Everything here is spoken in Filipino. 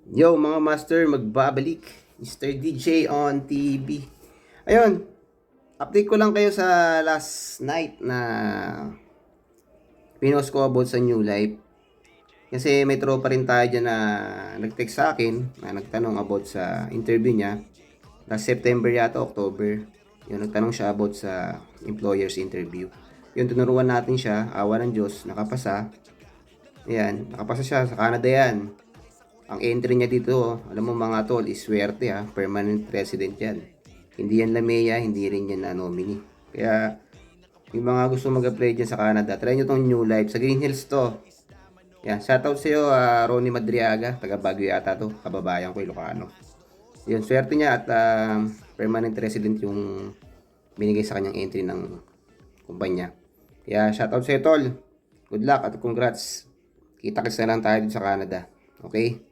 Yo mga master, magbabalik Mr. DJ on TV. Ayun, update ko lang kayo sa last night na pinost ko about sa New Life. Kasi may tropa rin tayo dyan na nag-text sa akin na nagtanong about sa interview niya. Last September yata, October. Yun, nagtanong siya about sa employer's interview. Yun, tinuruan natin siya, awa ng Diyos, nakapasa. Ayan, nakapasa siya sa Canada yan. Ang entry niya dito, alam mo mga tol, is swerte ha, permanent resident yan. Hindi yan Lamea, hindi rin yan na nominee. Kaya, yung mga gusto mag-apply dyan sa Canada, try nyo tong New Life. Sa Green Hills to. Yan, shoutout sa'yo, Ronnie Madriaga, taga Baguio yata to, kababayan ko, Ilocano. Yun, swerte niya at permanent resident yung binigay sa kanyang entry ng kumpanya. Kaya, shoutout sa'yo tol. Good luck at congrats. Kita-kits na lang tayo dito sa Canada. Okay?